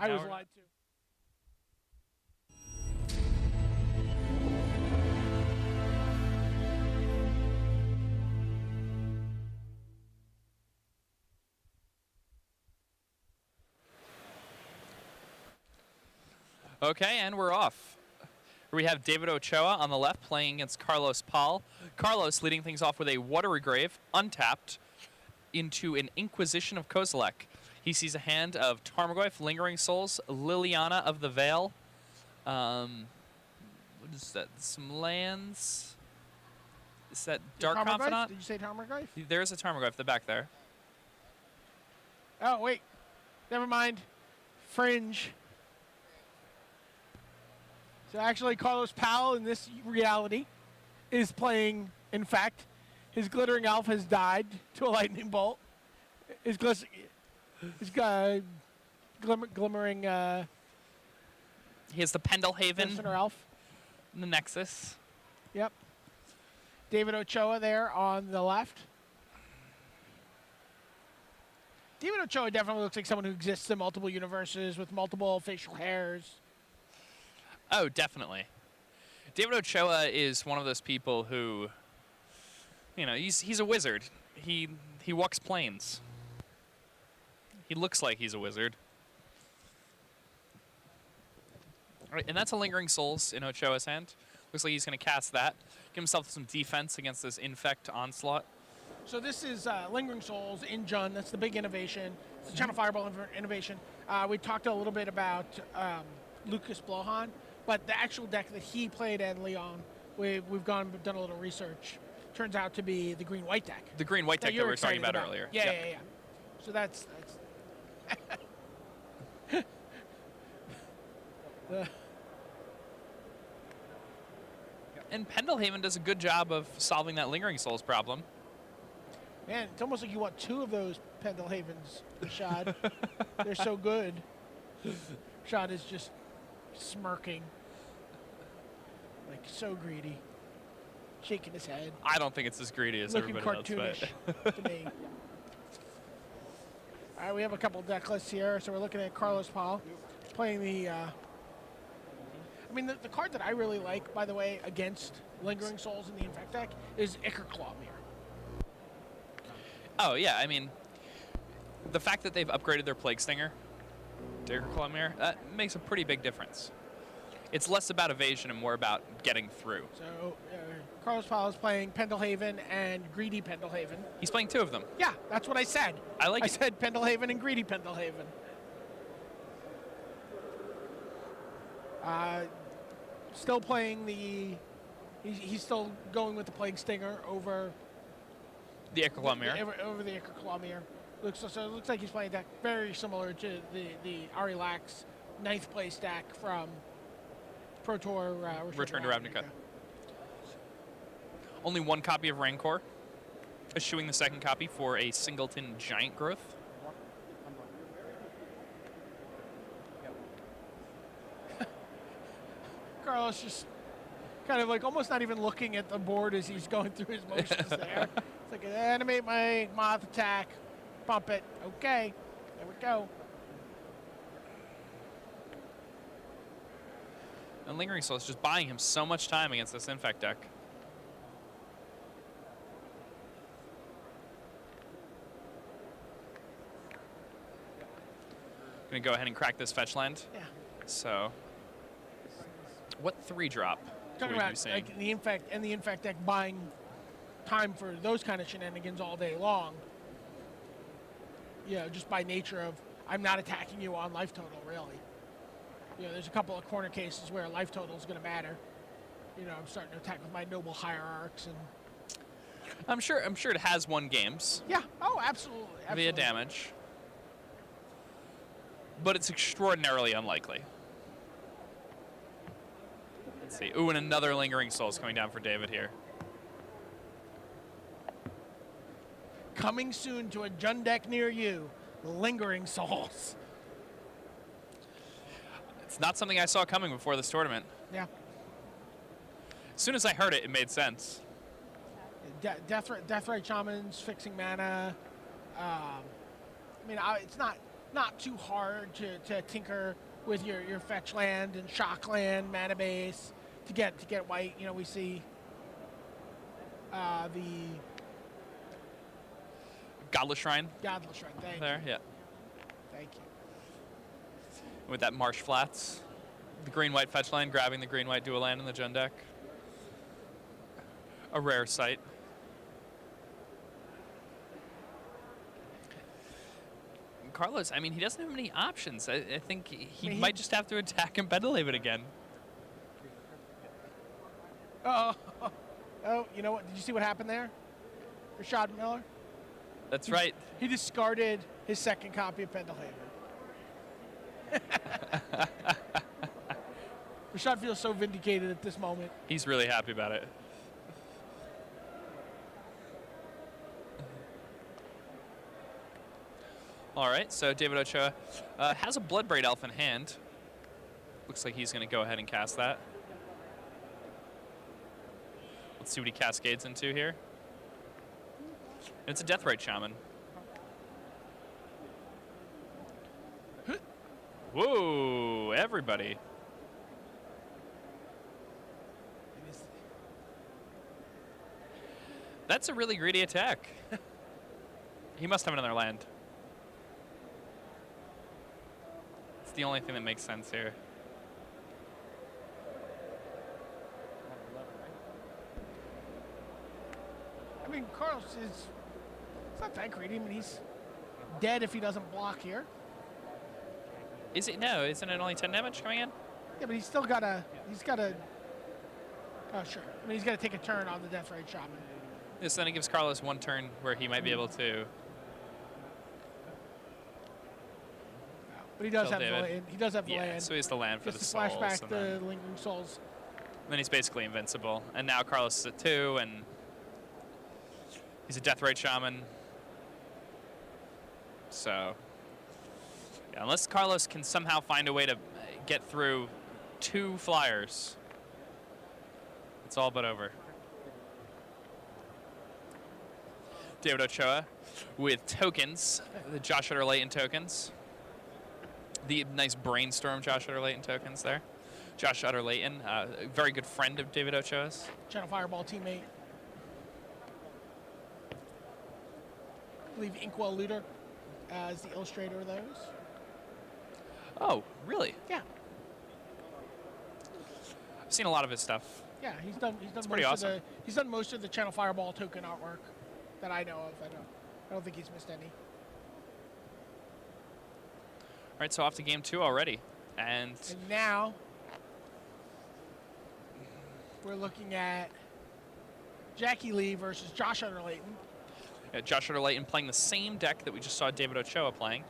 I was lied to. Okay, and we're off. We have David Ochoa on the left playing against Carlos Paul. Carlos leading things off with a Watery Grave, untapped, into an Inquisition of Kozilek. He sees a hand of Tarmogoyf, Lingering Souls, Liliana of the Veil. What is that? Some lands? Is that Dark Confidant? Did you say Tarmogoyf? There's a Tarmogoyf at the back there. Oh, wait. Never mind. Fringe. So actually, Carlos Powell in this reality is playing Infect. His Glittering Elf has died to a lightning bolt. His glimmering. He has the Pendelhaven. Elf. The Nexus. Yep. David Ochoa there on the left. David Ochoa definitely looks like someone who exists in multiple universes with multiple facial hairs. Oh, definitely. David Ochoa is one of those people who, you know, he's a wizard. He walks planes. He looks like he's a wizard. All right, and that's a Lingering Souls in Ochoa's hand. Looks like he's going to cast that. Give himself some defense against this Infect onslaught. So this is Lingering Souls in Jund. That's the big innovation. It's the Channel Fireball innovation. We talked a little bit about Lucas Blohan, but the actual deck that he played at Leon, we've done a little research. Turns out to be the green-white deck. The green-white deck that we were talking about earlier. Yeah, yeah, yeah. So that's And Pendelhaven does a good job of solving that Lingering Souls problem. Man, it's almost like you want two of those Pendelhavens, Rashad. They're so good. Rashad is just smirking. Like, so greedy. Shaking his head. I don't think it's as greedy as looking everybody else. Cartoonish to me. All right, we have a couple deck lists here. So we're looking at Carlos Paul playing the... I mean, the card that I really like, by the way, against Lingering Souls in the Infect deck is Ichor Clawmere. Oh, yeah, I mean, the fact that they've upgraded their Plague Stinger to Ichor Clawmere, that makes a pretty big difference. It's less about evasion and more about getting through. So, Carlos Paul is playing Pendelhaven and Greedy Pendelhaven. He's playing two of them. Yeah, that's what I said. I said Pendelhaven and Greedy Pendelhaven. Still playing the... He's still going with the Plague Stinger over... The Ichor Clawmere. Over the Ichor Clawmere. So it looks like he's playing a deck very similar to the Ari Lax 9th place deck from Pro Tour Return to Ravnica. Only one copy of Rancor. Eschewing the second copy for a Singleton Giant Growth. Carlos just kind of like almost not even looking at the board as he's going through his motions there. It's like, animate my Moth attack, bump it. Okay, there we go. And Lingering Soul is just buying him so much time against this Infect deck. Gonna go ahead and crack this fetch land. Yeah. So, what 3-drop? Talking about like the Infect deck buying time for those kind of shenanigans all day long. Yeah, just by nature of I'm not attacking you on life total, really. You know, there's a couple of corner cases where life total is going to matter. You know, I'm starting to attack with my noble hierarchs, and I'm sure it has won games. Yeah. Oh, absolutely. Via damage. But it's extraordinarily unlikely. Let's see. Ooh, and another Lingering Soul is coming down for David here. Coming soon to a Jund deck near you, Lingering Souls. It's not something I saw coming before this tournament. Yeah. As soon as I heard it, it made sense. Deathrite Shamans, fixing mana. I mean, it's not not too hard to tinker with your fetch land and shock land, mana base to get white. You know, we see the Godless Shrine Godless Shrine. Thank there, you. yeah. Thank you. With that Marsh Flats. The green-white fetch land, grabbing the green-white dual land in the Jund deck. A rare sight. Carlos, I mean, he doesn't have many options. I think he might just have to attack and Bedlave it again. Oh, you know what? Did you see what happened there? Rashad Miller? That's right. He discarded his second copy of Pendelhaven. Rashad feels so vindicated at this moment. He's really happy about it. All right, so David Ochoa has a Bloodbraid Elf in hand. Looks like he's going to go ahead and cast that. Let's see what he cascades into here. And it's a Deathrite Shaman. Whoa, everybody. That's a really greedy attack. He must have another land. It's the only thing that makes sense here. I mean, Carlos is it's not that greedy. I mean, he's dead if he doesn't block here. Is it? No, isn't it only 10 damage coming in? Yeah, but he's still got to. Oh, sure. I mean, he's got to take a turn on the Deathrite Shaman. Yes, then it gives Carlos one turn where he might be able to. But he does Kill have the David. land. He does have the Yeah, land. so he has the land for Just the to souls. flashback And the then, Lingering Souls. then he's basically invincible. And now Carlos is at 2, and he's a Deathrite Shaman. So, yeah, unless Carlos can somehow find a way to get through 2 flyers, it's all but over. David Ochoa with tokens, the Josh Utter Layton tokens. The nice brainstorm Josh Utter Layton tokens there. Josh Utter Layton, a very good friend of David Ochoa's. Channel Fireball teammate. I believe Inkwell Looter as the illustrator of those. Oh, really? Yeah. I've seen a lot of his stuff. Yeah, he's done pretty awesome. he's done most of the Channel Fireball token artwork that I know of. I don't think he's missed any. All right, so off to game 2 already. And now we're looking at Jackie Lee versus Josh Utter Layton. Josh Utter Layton playing the same deck that we just saw David Ochoa playing.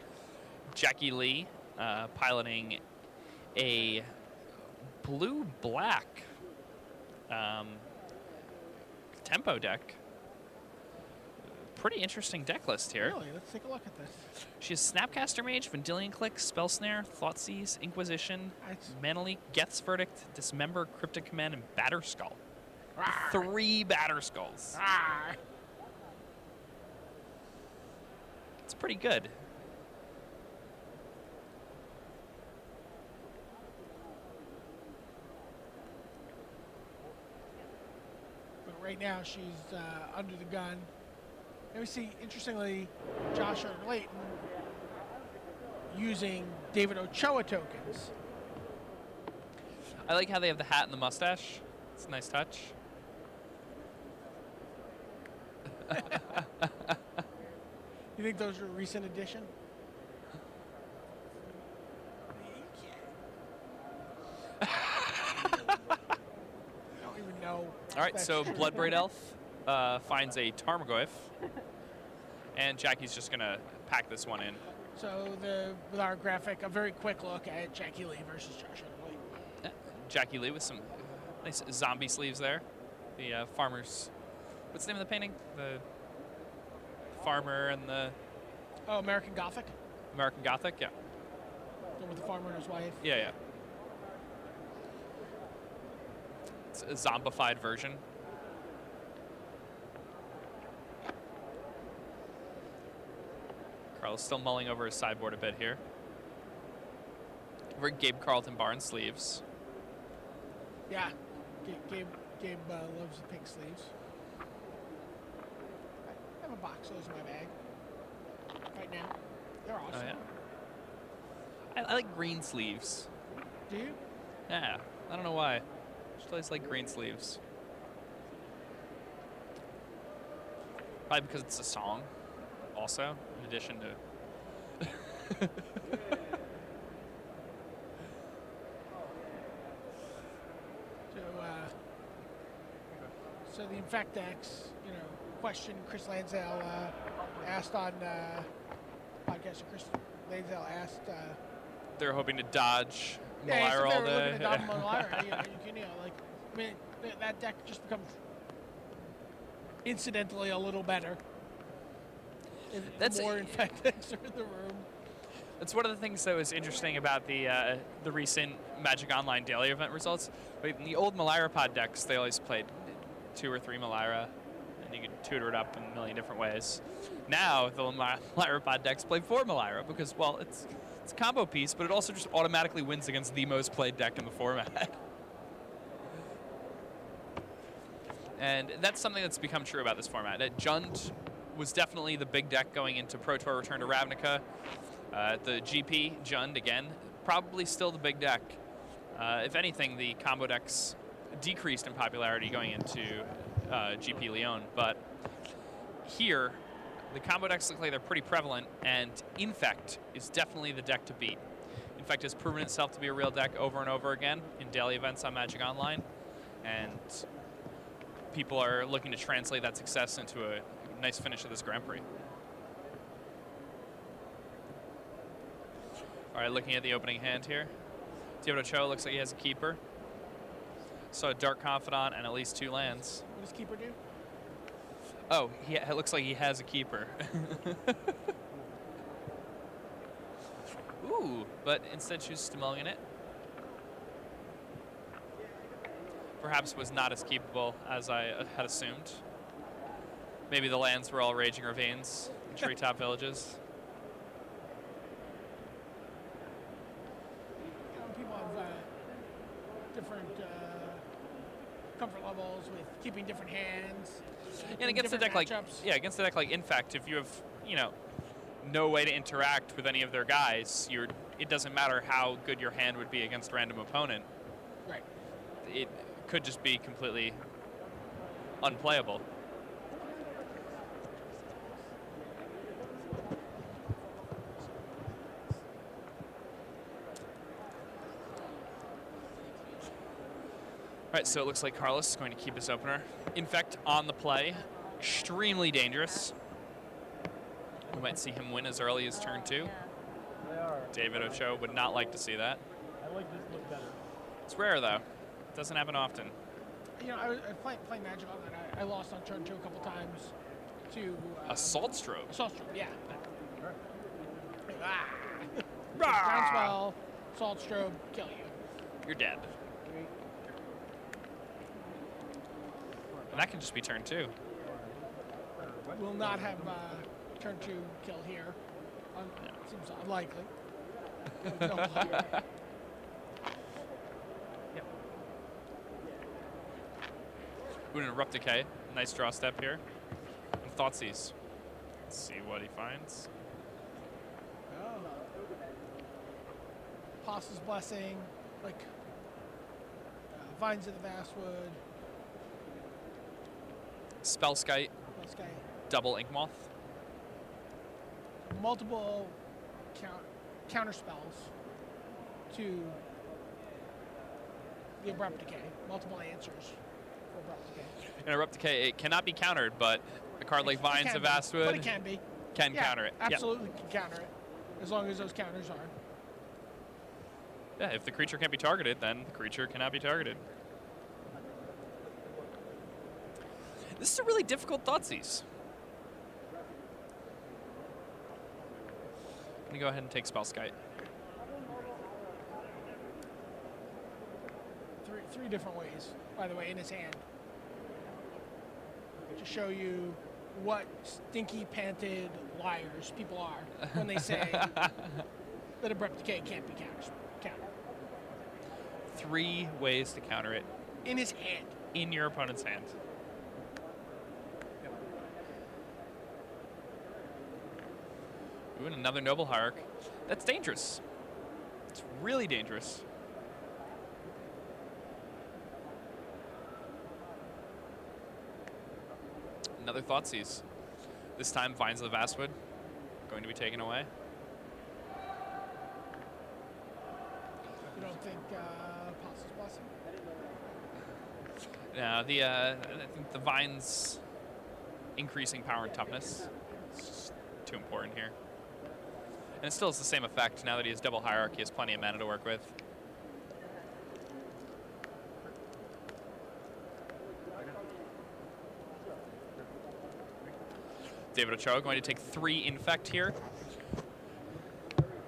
Jackie Lee piloting a blue-black tempo deck. Pretty interesting deck list here. Really? Let's take a look at this. She has Snapcaster Mage, Vendilion Click, Spell Snare, Thoughtseize, Inquisition, Mana Leak, Geth's Verdict, Dismember, Cryptic Command, and Batterskull. 3 Batterskulls. It's pretty good. But right now she's under the gun. And we see, interestingly, Josh Utter Layton using David Ochoa tokens. I like how they have the hat and the mustache. It's a nice touch. You think those are a recent addition? I don't even know. All right, so Bloodbraid Elf finds a Tarmogoyf, and Jackie's just gonna pack this one in. So with our graphic, a very quick look at Jackie Lee versus Josh Utter Layton. Yeah, Jackie Lee with some nice zombie sleeves there. The farmer's, what's the name of the painting? The farmer and the Oh, American Gothic? American Gothic, yeah. The one with the farmer and his wife. Yeah, yeah. It's a zombified version. Carl's still mulling over his sideboard a bit here. Over Gabe Carlton Barnes sleeves. Yeah, Gabe loves the pink sleeves. I have a box of those in my bag right now. They're awesome. Oh, yeah. I like green sleeves. Do you? Yeah, I don't know why. Just always like green sleeves. Probably because it's a song, also, in addition to. So the Infect decks, question Chris Lansdale asked on podcast. Chris Lansdale asked. They're hoping to dodge Yeah, Malira all they were looking day. to dodge Malira. That deck just becomes incidentally a little better. If more Infect decks are in the room. That's one of the things that was interesting about the recent Magic Online daily event results. In the old Malira pod decks, they always played 2 or 3 Malira, and you could tutor it up in a million different ways. Now, the Malira pod decks play 4 Malira because, well, it's a combo piece, but it also just automatically wins against the most played deck in the format. And that's something that's become true about this format. Jund was definitely the big deck going into Pro Tour Return to Ravnica. The GP, Jund, again, probably still the big deck. If anything, the combo decks decreased in popularity going into GP Lyon, but here, the combo decks look like they're pretty prevalent, and Infect is definitely the deck to beat. Infect has proven itself to be a real deck over and over again in daily events on Magic Online, and people are looking to translate that success into a nice finish of this Grand Prix. All right, looking at the opening hand here. David Ochoa looks like he has a keeper. So a Dark Confidant and at least 2 lands. What does keeper do? Oh, it looks like he has a keeper. Ooh, but instead chooses to mulligan it. Perhaps was not as keepable as I had assumed. Maybe the lands were all Raging Ravines and Treetop Villages. People have different comfort levels with keeping different hands. And against a deck against a deck like Infect, if you have, no way to interact with any of their guys, it doesn't matter how good your hand would be against a random opponent. Right. It could just be completely unplayable. All right, so it looks like Carlos is going to keep his opener. Infect on the play, extremely dangerous. We might see him win as early as turn 2. David Ochoa would not like to see that. I like this look better. It's rare, though. It doesn't happen often. I was playing Magic on that. I lost on turn 2 a couple times to... Assault Strobe? Assault Strobe, yeah. Sure. Groundswell, Assault Strobe, kill you. You're dead. And that can just be turn 2. Will not have turn 2 kill here. No. Seems unlikely. No player. Yep. Ooh, an Abrupt Decay. Nice draw step here. And Thoughtseize. Let's see what he finds. Oh. Haas's Blessing, like Vines of the Vastwood. Spellskite. This guy. Double Inkmoth. Multiple counter spells to the Abrupt Decay. Multiple answers for Abrupt Decay. In Abrupt Decay, it cannot be countered, but a card like Vines of Vastwood But it can be. can counter it. Absolutely can counter it. As long as those counters are. Yeah, if the creature can't be targeted, then the creature cannot be targeted. This is a really difficult Thoughtseize. I'm going to go ahead and take Spellskite. Three different ways, by the way, in his hand. To show you what stinky panted liars people are when they say that abrupt decay can't be countered. 3 ways to counter it In his hand. in your opponent's hand. Ooh, and another Noble Hierarch. That's dangerous. It's really dangerous. Another Thoughtseize. This time, Vines of the Vastwood going to be taken away. You don't think Apostle's Blessing? No, I think the Vines increasing power and toughness is just too important here. And it still has the same effect. Now that he has double hierarchy, he has plenty of mana to work with. David Ochoa going to take 3 Infect here.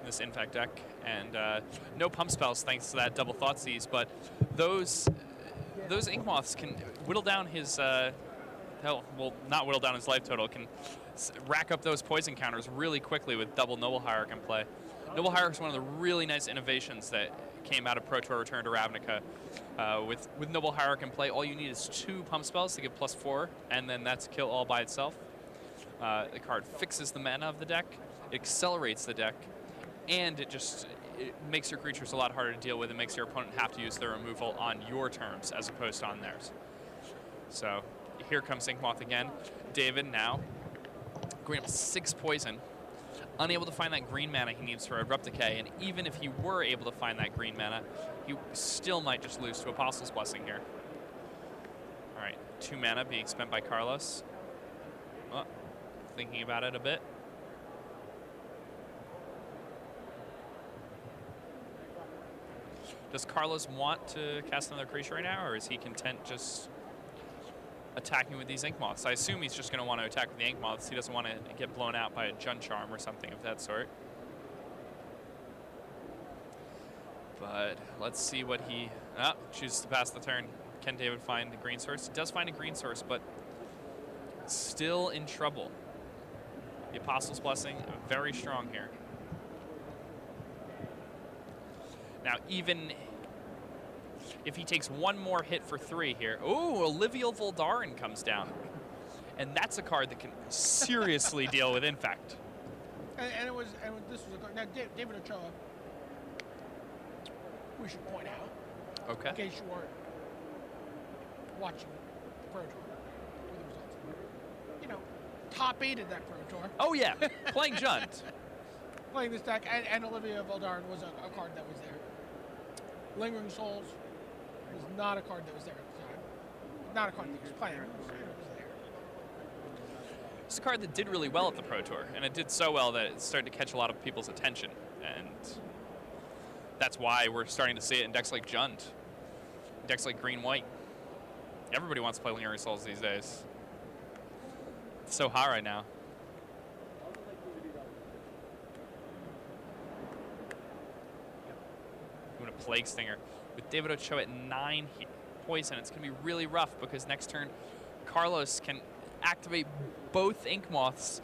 This Infect deck. And no pump spells thanks to that double Thoughtseize, but those Ink Moths can whittle down his, well, not whittle down his life total, can rack up those poison counters really quickly with double Noble Hierarch in play. Noble Hierarch is one of the really nice innovations that came out of Pro Tour Return to Ravnica. With Noble Hierarch in play, all you need is 2 pump spells to give +4, and then that's a kill all by itself. The card fixes the mana of the deck, it accelerates the deck, and it makes your creatures a lot harder to deal with. It makes your opponent have to use their removal on your terms as opposed to on theirs. So here comes Inkmoth again. David now going up 6 poison, unable to find that green mana he needs for Abrupt Decay, and even if he were able to find that green mana, he still might just lose to Apostle's Blessing here. All right, 2 mana being spent by Carlos. Oh, thinking about it a bit. Does Carlos want to cast another creature right now, or is he content just attacking with these Ink Moths? I assume he's just going to want to attack with the Ink Moths. He doesn't want to get blown out by a Jund Charm or something of that sort. But let's see what he chooses to pass the turn. Can David find a green source? He does find a green source, but still in trouble. The Apostle's Blessing, very strong here. Now, even if he takes 1 more hit for 3 here, ooh, Olivia Voldaren comes down. And that's a card that can seriously deal with Infect. And this was a card. Now, David Ochoa, we should point out, Okay. in case you weren't watching the Pro Tour, or the results, you know, top 8 at that Pro Tour. Oh, yeah, playing Jund. Playing this deck, and Olivia Voldaren was a card that was there. Lingering Souls was not a card that was there at the time. Not a card that was playing. It was there. It's a card that did really well at the Pro Tour, and it did so well that it started to catch a lot of people's attention. And that's why we're starting to see it in decks like Jund, decks like Green-White. Everybody wants to play Lingering Souls these days. It's so hot right now. Plague Stinger. With David Ochoa at 9 poison, it's going to be really rough because next turn Carlos can activate both Ink Moths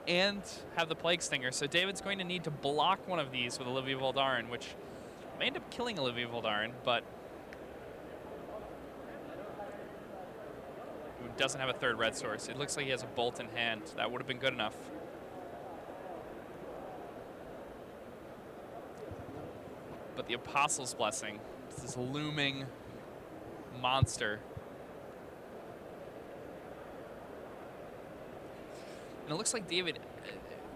and have the Plague Stinger. So David's going to need to block one of these with Olivia Voldaren, which may end up killing Olivia Voldaren, but who doesn't have a 3rd red source. It looks like he has a Bolt in hand. That would have been good enough. But the Apostle's Blessing is this looming monster. And it looks like David,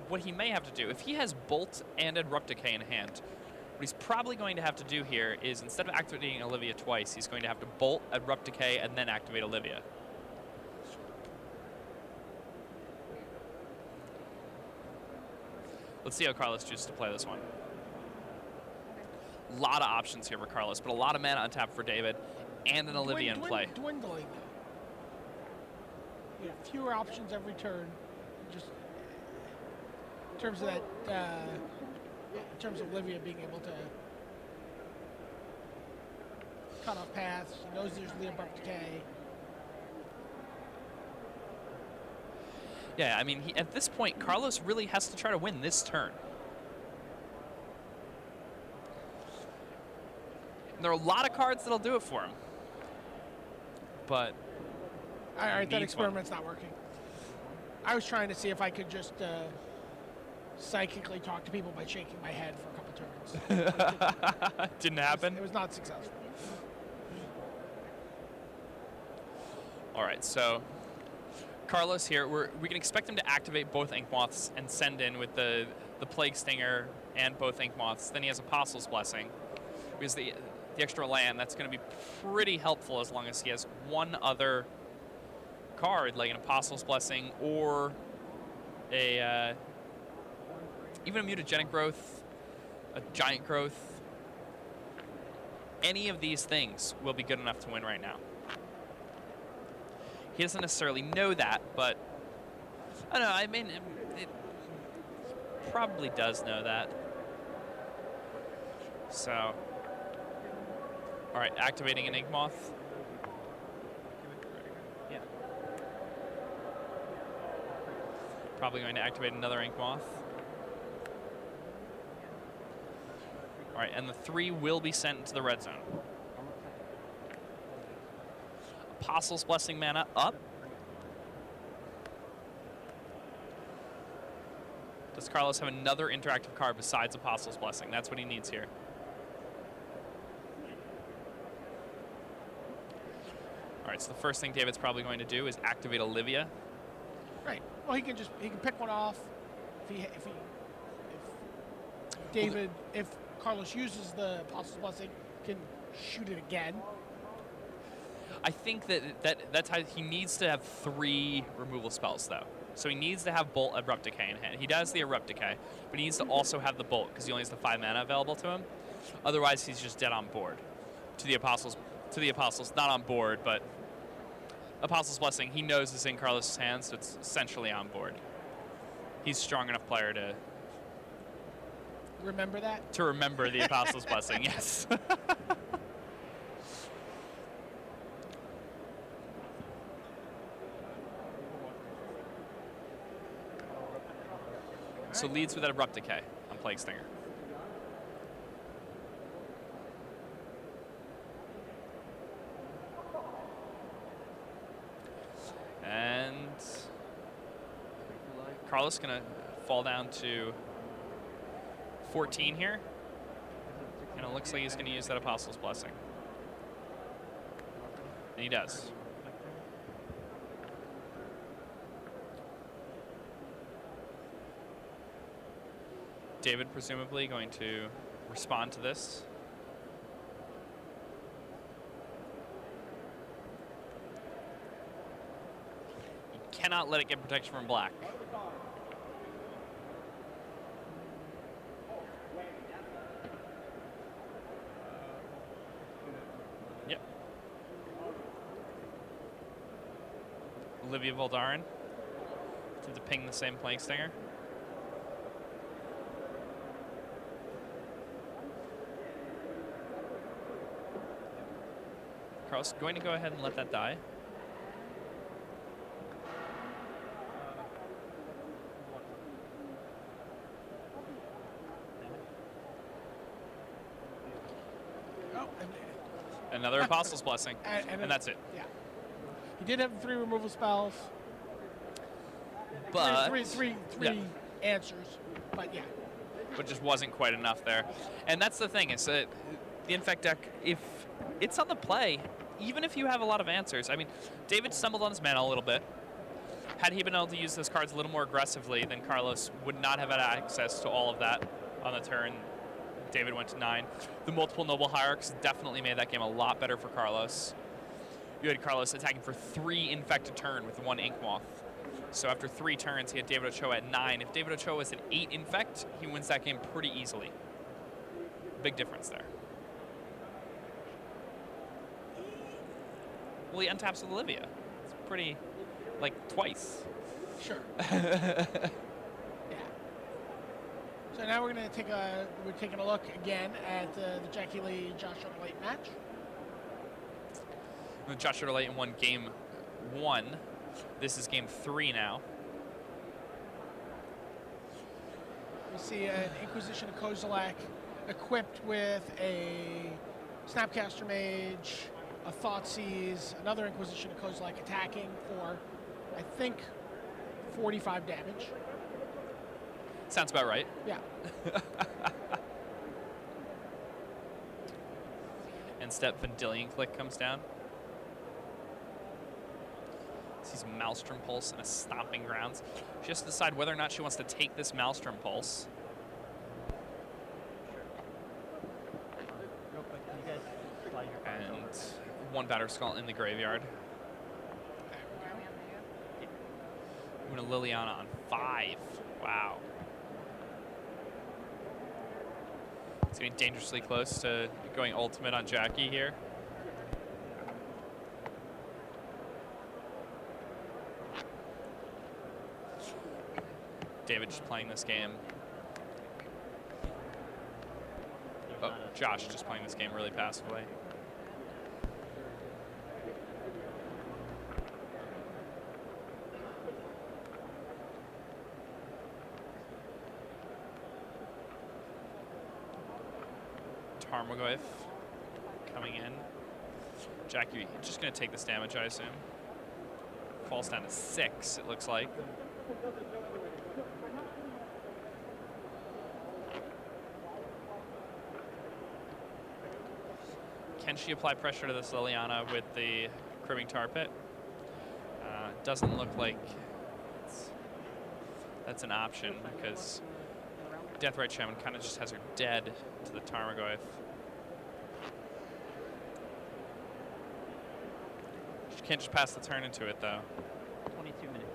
what he may have to do, if he has Bolt and Abrupt Decay in hand, what he's probably going to have to do here is, instead of activating Olivia twice, he's going to have to Bolt, Abrupt Decay, and then activate Olivia. Let's see how Carlos chooses to play this one. A lot of options here for Carlos, but a lot of mana untapped for David, and an Olivia in play. Dwindling, though. You know, fewer options every turn. Just in terms of that, in terms of Olivia being able to cut off paths. She knows there's the Abrupt Decay. Yeah, I mean, at this point, Carlos really has to try to win this turn. There are a lot of cards that'll do it for him. But All right, that needs experiment's not working. I was trying to see if I could just psychically talk to people by shaking my head for a couple turns. didn't happen. It was not successful. All right, so Carlos here, we can expect him to activate both Ink Moths and send in with the Plague Stinger and both Ink Moths. Then he has Apostle's Blessing. Because the extra land, that's going to be pretty helpful as long as he has one other card, like an Apostle's Blessing or a even a Mutagenic Growth, a Giant Growth. Any of these things will be good enough to win right now. He doesn't necessarily know that, but I don't know. I mean, it probably does know that. So, all right, activating an Ink Moth. Yeah. Probably going to activate another Ink Moth. All right, and the 3 will be sent into the red zone. Apostle's Blessing mana up. Does Carlos have another interactive card besides Apostle's Blessing? That's what he needs here. All right, so the first thing David's probably going to do is activate Olivia. Right. Well, he can pick one off. If David, if Carlos uses the Apostle's Blessing, can shoot it again. I think that's how he needs to have 3 removal spells, though. So he needs to have Bolt, Abrupt Decay in hand. He does the Abrupt Decay, but he needs to also have the Bolt because he only has the 5 mana available to him. Otherwise, he's just dead on board. To the Apostles, not on board, but Apostle's Blessing, he knows is in Carlos' hands, so it's essentially on board. He's a strong enough player to remember that? To remember the Apostle's Blessing, yes. So leads with that Abrupt Decay on Plague Stinger. And Carlos gonna fall down to 14 here. And it looks like he's gonna use that Apostle's Blessing. And he does. David presumably going to respond to this. You cannot let it get protection from black. Yep. Olivia Voldaren to ping the same Plague Stinger. Carlos going to go ahead and let that die. Oh, Another Apostle's Blessing, and that's it. Yeah. He did have 3 removal spells. But three yeah. answers, but yeah. But just wasn't quite enough there. And that's the thing, is that the Infect deck, if it's on the play, even if you have a lot of answers, I mean, David stumbled on his mana a little bit. Had he been able to use those cards a little more aggressively, then Carlos would not have had access to all of that on the turn. David went to 9. The multiple Noble Hierarchs definitely made that game a lot better for Carlos. You had Carlos attacking for 3 Infect a turn with 1 Ink Moth. So after 3 turns, he had David Ochoa at 9. If David Ochoa was at 8 Infect, he wins that game pretty easily. Big difference there. Well, he untaps with Olivia. It's pretty, like, twice. Sure. Yeah. So now we're taking a look again at the Jackie Lee Josh Layton match. Josh Layton won game 1. This is game 3 now. see an Inquisition of Kozilek equipped with a Snapcaster Mage, a Thoughtseize, another Inquisition of Kozilek attacking for, I think, 45 damage. Sounds about right. Yeah. And step Vendilion Click comes down. Sees Maelstrom Pulse and a Stomping Grounds. She has to decide whether or not she wants to take this Maelstrom Pulse. Real quick, can you guys slide your cards And over? one Batter Skull in the graveyard. Moving to Liliana on 5. Wow. It's getting dangerously close to going ultimate on Jackie here. David just playing this game. Oh, Josh just playing this game really passively. Tarmogoyf coming in. Jackie just going to take this damage, I assume. Falls down to 6, it looks like. Can she apply pressure to this Liliana with the Cribbing Tar Pit? Doesn't look like that's an option because Deathrite Shaman kind of just has her dead to the Tarmogoyf. She can't just pass the turn into it though. 22 minutes.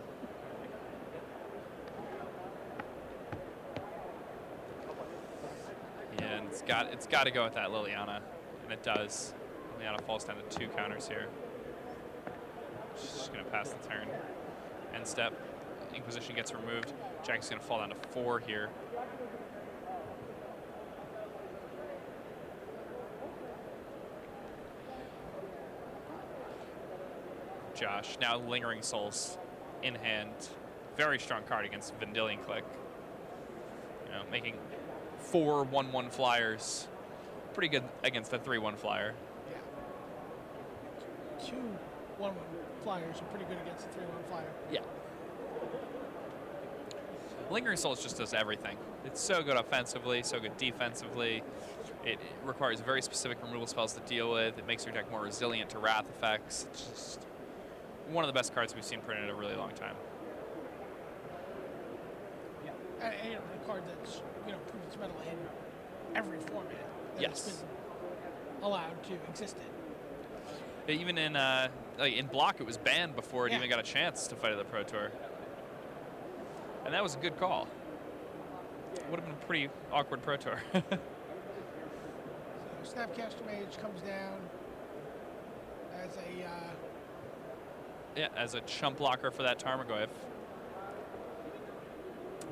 Yeah, and it's got to go with that Liliana, and it does. Liliana falls down to 2 counters here. She's just gonna pass the turn. End step. Inquisition gets removed. Jack's gonna fall down to 4 here. Josh, now Lingering Souls in hand. Very strong card against Vendilion Click. You know, making 4 1/1 flyers. Pretty good against a 3/1 flyer. Yeah. 2 1/1 flyers are pretty good against a 3/1 flyer. Yeah. Lingering Souls just does everything. It's so good offensively, so good defensively. It requires very specific removal spells to deal with. It makes your deck more resilient to wrath effects. It's just one of the best cards we've seen printed in a really long time. Yeah. And a card that's, proved its mettle in every format that Yes. it's been allowed to exist in. Even in block, it was banned before it even got a chance to fight at the Pro Tour. And that was a good call. Would have been a pretty awkward Pro Tour. So Snapcaster Mage comes down as a Yeah, as a chump blocker for that Tarmogoyf.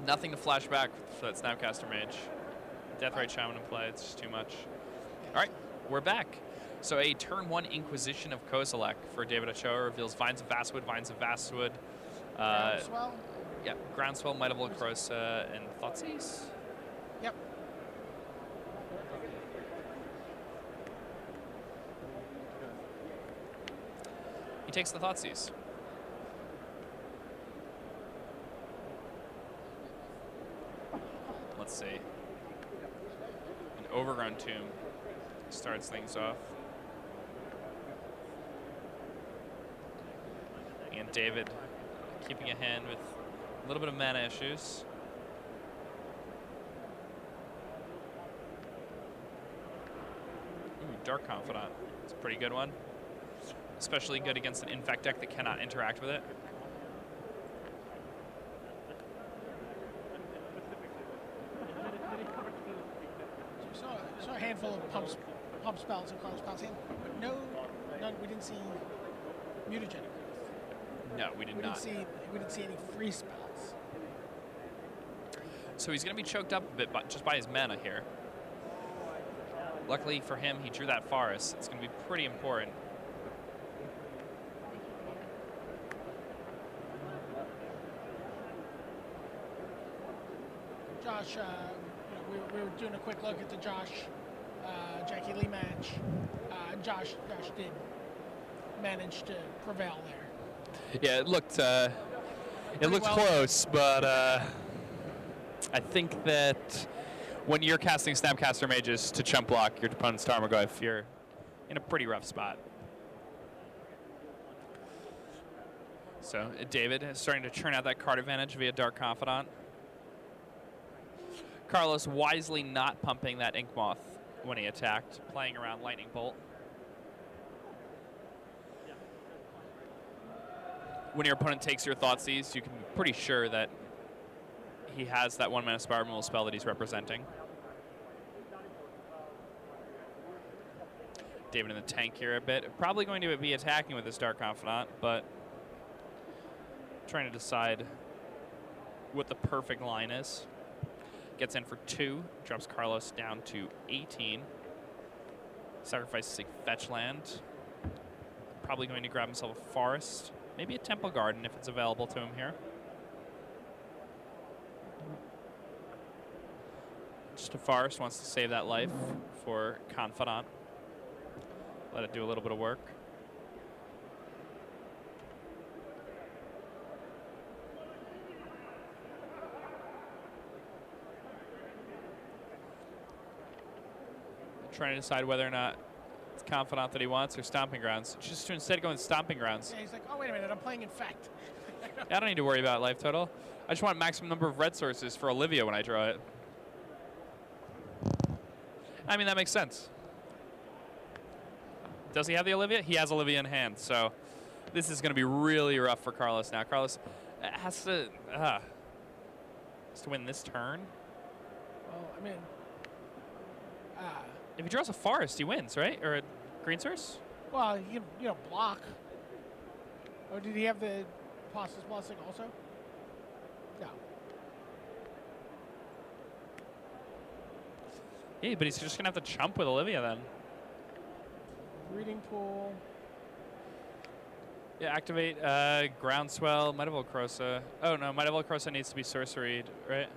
Nothing to flash back for that Snapcaster Mage. Deathrite Shaman in play, it's just too much. All right, we're back. So a turn 1 Inquisition of Kozilek for David Ochoa reveals Vines of Vastwood, Vines of Vastwood. Groundswell. Yeah, Groundswell, Might of Volcrosa, and Thoughtseize. Yep. He takes the Thoughtseize. Let's see. An Overgrown Tomb starts things off. And David keeping a hand with a little bit of mana issues. Ooh, Dark Confidant. It's a pretty good one. Especially good against an Infect deck that cannot interact with it. So we saw a handful of pump spells and card spells in, but none. We didn't see mutagenic. No, we did not. We didn't see any free spells. So he's going to be choked up a bit just by his mana here. Luckily for him, he drew that Forest. It's going to be pretty important. Josh Josh, we were doing a quick look at the Josh Jackie Lee match. Josh did manage to prevail there. Yeah, it looked well. close, but I think that when you're casting Snapcaster Mages to chump block your opponent's Tarmogoyf, you're in a pretty rough spot. So David is starting to churn out that card advantage via Dark Confidant. Carlos wisely not pumping that Ink Moth when he attacked, playing around Lightning Bolt. When your opponent takes your Thoughtseize, you can be pretty sure that he has that 1-mana Spell Removal spell that he's representing. David in the tank here a bit. Probably going to be attacking with this Dark Confidant, but trying to decide what the perfect line is. Gets in for 2, drops Carlos down to 18. Sacrifices a fetch land. Probably going to grab himself a forest. Maybe a Temple Garden if it's available to him here. Just a forest, wants to save that life for Confidant. Let it do a little bit of work. Trying to decide whether or not it's Confidant that he wants or Stomping Grounds. Just to instead go in Stomping Grounds. Yeah, he's like, oh, wait a minute, I'm playing Infect. I don't need to worry about life total. I just want maximum number of red sources for Olivia when I draw it. I mean, that makes sense. Does he have the Olivia? He has Olivia in hand, so this is going to be really rough for Carlos now. Carlos has to win this turn. Well, I mean, if he draws a forest, he wins, right? Or a green source? well, he can, block. Or did he have the Apostle's Blessing also? No. Yeah, but he's just going to have to chump with Olivia then. Reading Pool. Yeah, activate Groundswell, Might of Volcrosa. Oh, no, Might of Volcrosa needs to be sorceried, right?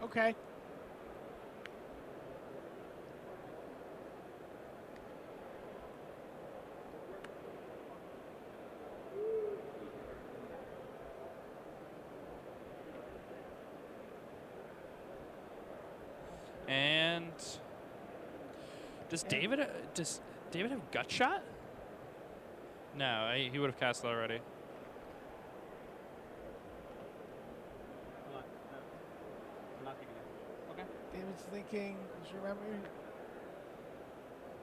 Okay. And does David have Gut Shot? No, he would have cast it already. Okay. David's thinking, just remember.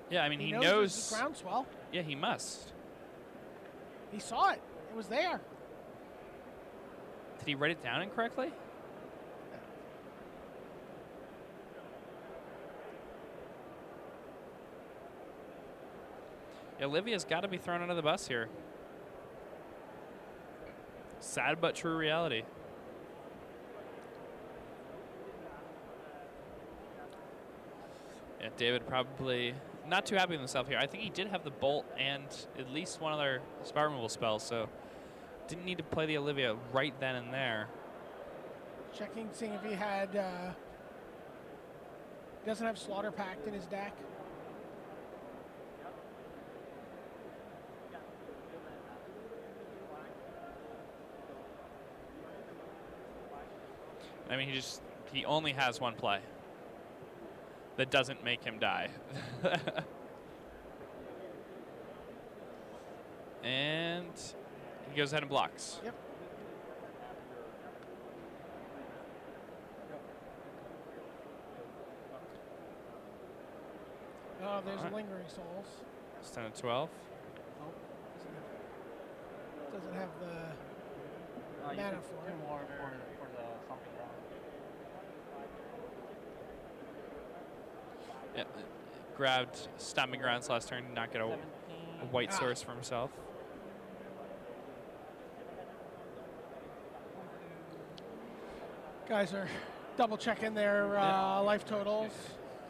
Yeah, I mean he knows. knows. It's Groundswell. Yeah, he must. He saw it. It was there. Did he write it down incorrectly? Olivia's got to be thrown under the bus here. Sad but true reality. Yeah, David probably not too happy with himself here. I think he did have the Bolt and at least one other spell removal spell, so didn't need to play the Olivia right then and there. Checking, seeing if he had. Doesn't have Slaughter Pact in his deck. I mean, he only has one play. That doesn't make him die. And he goes ahead and blocks. Yep. Oh, there's Alright. Lingering Souls. It's 10 to 12. Nope. Doesn't have the mana for it. More for the something ground. Yeah, grabbed Stomping Grounds last turn, not get a white source for himself. Guys are double checking their life totals.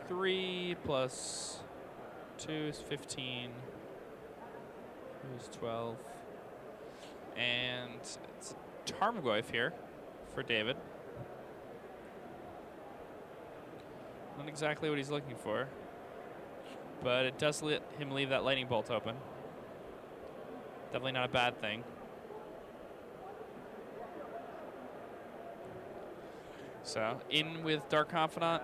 3 plus 2 is 15. 2 is 12. And it's Tarmogoyf here for David. exactly what he's looking for. But it does let him leave that lightning bolt open. Definitely not a bad thing. So, in with Dark Confidant.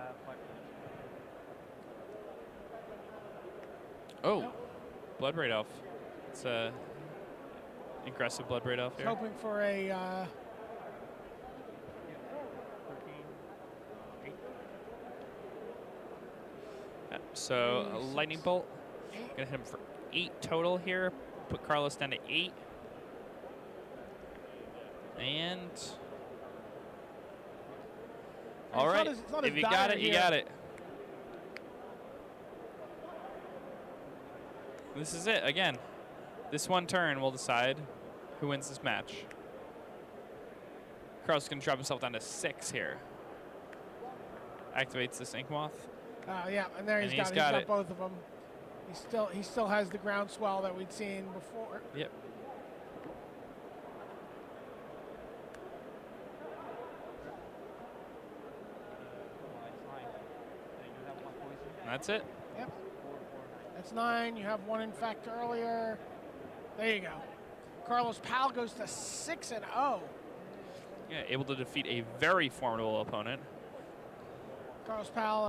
Oh, Blood Braid Elf. It's a aggressive Blood Braid Elf here. Hoping for a 13, 8. So, a Six. Lightning Bolt. 8. Gonna hit him for 8 total here. Put Carlos down to 8. And all right, it's not as if you got dire it, you here. got it. This is it again. This one turn will decide who wins this match. Carlos is gonna drop himself down to 6 here. Activates this Ink Moth. Yeah, and there And he's he's got got it. both of them. He still has the groundswell that we'd seen before. Yep. It's 9. And you have 1 poison. And that's it. Yep. 4, 4, 9. That's 9. You have 1 infect earlier. There you go. Carlos Pal goes to 6-0. Yeah, able to defeat a very formidable opponent. Carlos Pal